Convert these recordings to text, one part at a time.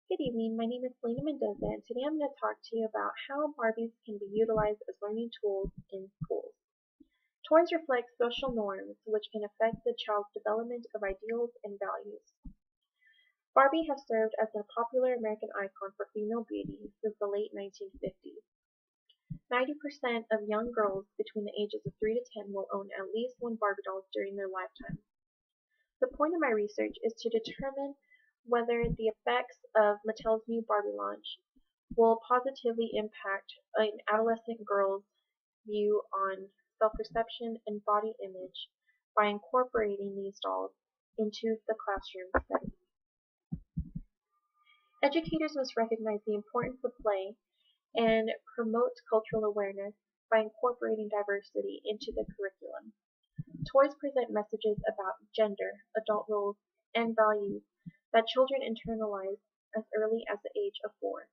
Good evening, my name is Selena Mendoza, and today I'm going to talk to you about how Barbies can be utilized as learning tools in schools. Toys reflect social norms which can affect the child's development of ideals and values. Barbie has served as a popular American icon for female beauty since the late 1950s. 90% of young girls between the ages of 3 to 10 will own at least one Barbie doll during their lifetime. The point of my research is to determine whether the effects of Mattel's new Barbie launch will positively impact an adolescent girl's view on self-perception and body image by incorporating these dolls into the classroom setting. Educators must recognize the importance of play and promote cultural awareness by incorporating diversity into the curriculum. Toys present messages about gender, adult roles, and values that children internalize as early as the age of 4.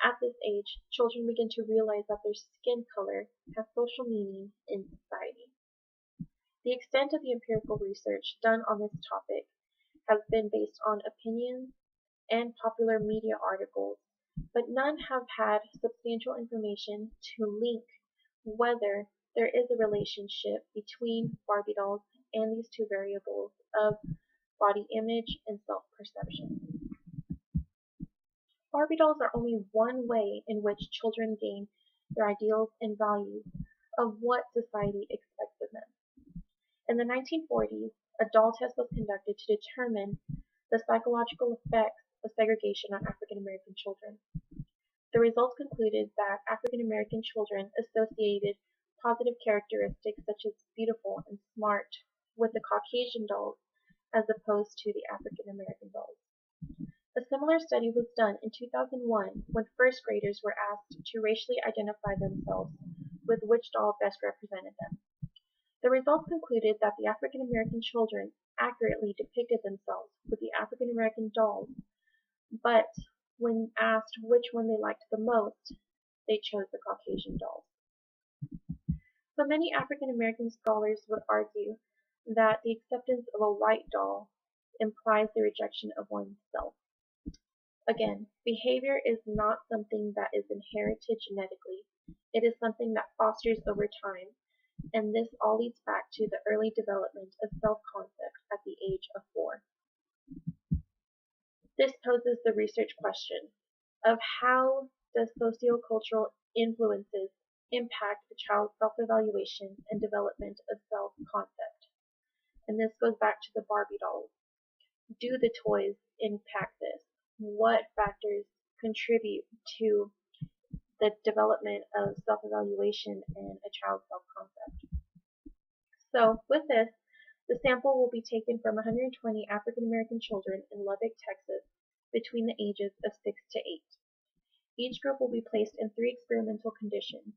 At this age, children begin to realize that their skin color has social meaning in society. The extent of the empirical research done on this topic has been based on opinions and popular media articles, but none have had substantial information to link whether there is a relationship between Barbie dolls and these two variables of body image and self-perception. Barbie dolls are only one way in which children gain their ideals and values of what society expects of them. In the 1940s, a doll test was conducted to determine the psychological effects of segregation on African American children. The results concluded that African American children associated positive characteristics such as beautiful and smart with the Caucasian dolls as opposed to the African American dolls. A similar study was done in 2001 when first graders were asked to racially identify themselves with which doll best represented them. The results concluded that the African American children accurately depicted themselves with the African American dolls, but when asked which one they liked the most, they chose the Caucasian dolls. So many African American scholars would argue that the acceptance of a white doll implies the rejection of oneself. Again, behavior is not something that is inherited genetically. It is something that fosters over time, and this all leads back to the early development of self-concept at the age of 4. This poses the research question of how does sociocultural influences impact a child's self-evaluation and development of self-concept. And this goes back to the Barbie dolls. Do the toys impact this? What factors contribute to the development of self-evaluation and a child's self-concept? So with this, the sample will be taken from 120 African American children in Lubbock, Texas, between the ages of 6 to 8. Each group will be placed in 3 experimental conditions.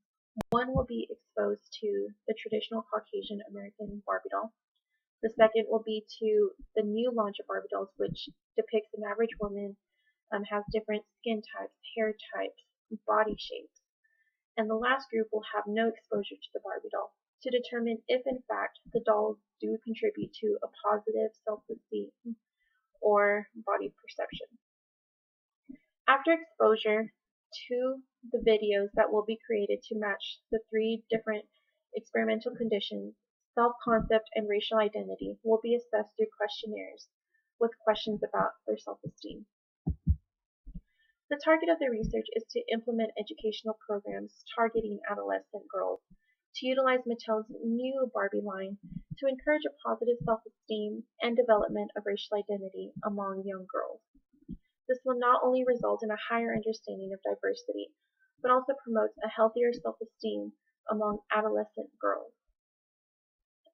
One will be exposed to the traditional Caucasian American Barbie doll. The second will be to the new launch of Barbie dolls, which depicts an average woman, has different skin types, hair types, body shapes. And the last group will have no exposure to the Barbie doll to determine if in fact the dolls do contribute to a positive self-esteem or body perception. After exposure to the videos that will be created to match the 3 different experimental conditions, self-concept and racial identity will be assessed through questionnaires with questions about their self-esteem. The target of the research is to implement educational programs targeting adolescent girls to utilize Mattel's new Barbie line to encourage a positive self-esteem and development of racial identity among young girls. This will not only result in a higher understanding of diversity, but also promotes a healthier self-esteem among adolescent girls.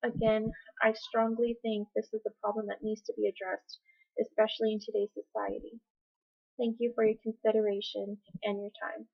Again, I strongly think this is a problem that needs to be addressed, especially in today's society. Thank you for your consideration and your time.